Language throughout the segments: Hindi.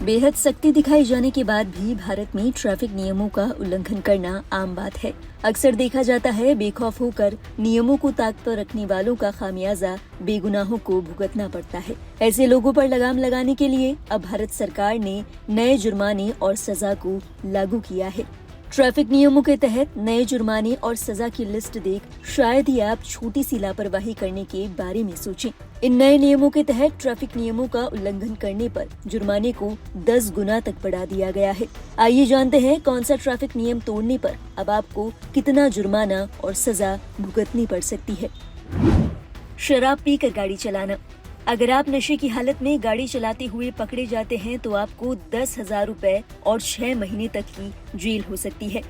बेहद सख्ती दिखाई जाने के बाद भी भारत में ट्रैफिक नियमों का उल्लंघन करना आम बात है। अक्सर देखा जाता है बेखौफ होकर नियमों को ताक पर रखने वालों का खामियाजा बेगुनाहों को भुगतना पड़ता है। ऐसे लोगों पर लगाम लगाने के लिए अब भारत सरकार ने नए जुर्माने और सजा को लागू किया है। ट्रैफिक नियमों के तहत नए जुर्माने और सजा की लिस्ट देख शायद ही आप छोटी सी लापरवाही करने के बारे में सोचें। इन नए नियमों के तहत ट्रैफिक नियमों का उल्लंघन करने पर जुर्माने को 10 गुना तक बढ़ा दिया गया है। आइए जानते हैं कौन सा ट्रैफिक नियम तोड़ने पर अब आपको कितना जुर्माना और सजा भुगतनी पड़ सकती है। शराब पीकर गाड़ी चलाना। अगर आप नशे की हालत में गाड़ी चलाते हुए पकड़े जाते हैं तो आपको 10,000 रुपए और 6 महीने तक की जेल हो सकती है।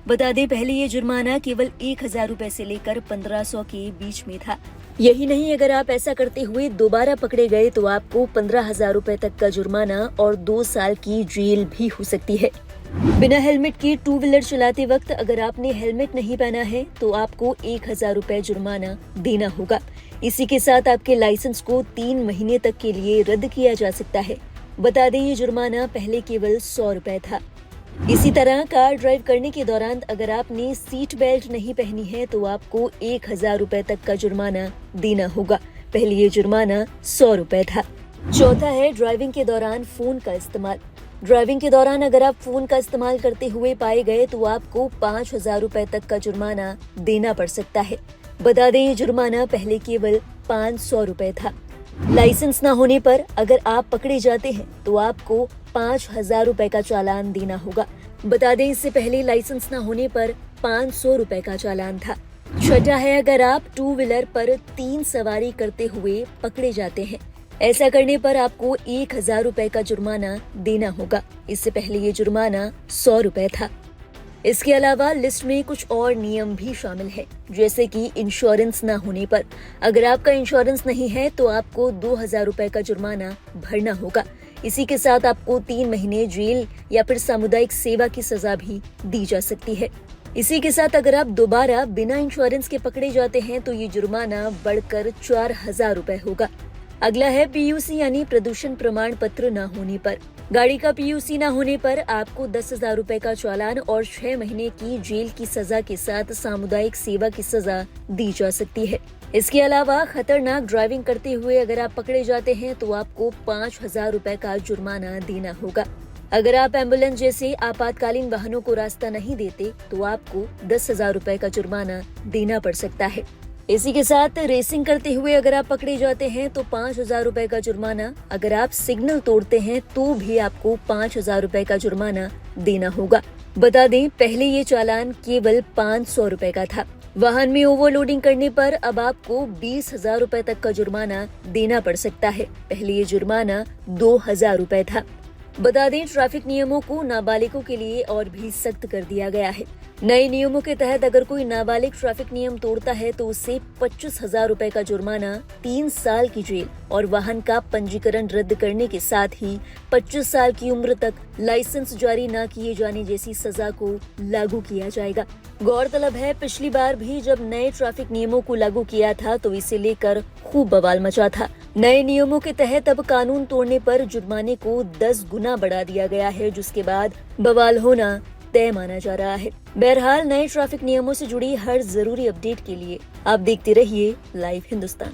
बता दें, पहले ये जुर्माना केवल 1,000 रुपए से लेकर 1,500 के बीच में था। यही नहीं, अगर आप ऐसा करते हुए दोबारा पकड़े गए तो आपको 15,000 रुपए तक का जुर्माना और 2 साल की जेल भी हो सकती है। बिना हेलमेट के 2 व्हीलर चलाते वक्त अगर आपने हेलमेट नहीं पहना है तो आपको 1,000 रुपए जुर्माना देना होगा। इसी के साथ आपके लाइसेंस को 3 महीने तक के लिए रद्द किया जा सकता है। बता दें, ये जुर्माना पहले केवल 100 रुपए था। इसी तरह कार ड्राइव करने के दौरान अगर आपने सीट बेल्ट नहीं पहनी है तो आपको 1,000 रुपए तक का जुर्माना देना होगा। पहले ये जुर्माना 100 रुपए था। चौथा है ड्राइविंग के दौरान फोन का इस्तेमाल। ड्राइविंग के दौरान अगर आप फोन का इस्तेमाल करते हुए पाए गए तो आपको 5,000 रुपए तक का जुर्माना देना पड़ सकता है। बता दें, ये जुर्माना पहले केवल 500 रुपए था। लाइसेंस न होने पर अगर आप पकड़े जाते हैं तो आपको 5,000 रुपए का चालान देना होगा। बता दें, इससे पहले लाइसेंस न होने पर 500 रुपए का चालान था। छठा है, अगर आप 2 व्हीलर पर 3 सवारी करते हुए पकड़े जाते हैं, ऐसा करने पर आपको 1,000 रुपए का जुर्माना देना होगा। इससे पहले ये जुर्माना 100 रुपए था। इसके अलावा लिस्ट में कुछ और नियम भी शामिल है, जैसे कि इंश्योरेंस न होने पर अगर आपका इंश्योरेंस नहीं है तो आपको 2,000 रुपए का जुर्माना भरना होगा। इसी के साथ आपको 3 महीने जेल या फिर सामुदायिक सेवा की सजा भी दी जा सकती है। इसी के साथ अगर आप दोबारा बिना इंश्योरेंस के पकड़े जाते हैं तो ये जुर्माना बढ़कर 4,000 रुपए होगा। अगला है पीयूसी यानी प्रदूषण प्रमाण पत्र न होने पर। गाड़ी का पीयूसी न होने पर आपको 10,000 रुपए का चालान और 6 महीने की जेल की सजा के साथ सामुदायिक सेवा की सजा दी जा सकती है। इसके अलावा खतरनाक ड्राइविंग करते हुए अगर आप पकड़े जाते हैं तो आपको 5,000 रुपए का जुर्माना देना होगा। अगर आप एम्बुलेंस जैसे आपातकालीन वाहनों को रास्ता नहीं देते तो आपको 10,000 रुपए का जुर्माना देना पड़ सकता है। इसी के साथ रेसिंग करते हुए अगर आप पकड़े जाते हैं तो 5,000 रुपए का जुर्माना। अगर आप सिग्नल तोड़ते हैं तो भी आपको 5,000 रुपए का जुर्माना देना होगा। बता दें, पहले ये चालान केवल 500 रुपए का था। वाहन में ओवरलोडिंग करने पर अब आपको 20,000 रुपए तक का जुर्माना देना पड़ सकता है। पहले ये जुर्माना 2,000 रुपए था। बता दें, ट्रैफिक नियमों को नाबालिगों के लिए और भी सख्त कर दिया गया है। नए नियमों के तहत अगर कोई नाबालिग ट्रैफिक नियम तोड़ता है तो उसे 25,000 रुपए का जुर्माना, 3 साल की जेल और वाहन का पंजीकरण रद्द करने के साथ ही 25 साल की उम्र तक लाइसेंस जारी न किए जाने जैसी सजा को लागू किया जाएगा। गौरतलब है, पिछली बार भी जब नए ट्रैफिक नियमों को लागू किया था तो इसे लेकर खूब बवाल मचा था। नए नियमों के तहत अब कानून तोड़ने पर जुर्माने को 10 गुना बढ़ा दिया गया है, जिसके बाद बवाल होना तय माना जा रहा है। बहरहाल, नए ट्रैफिक नियमों से जुड़ी हर जरूरी अपडेट के लिए आप देखते रहिए लाइव हिंदुस्तान।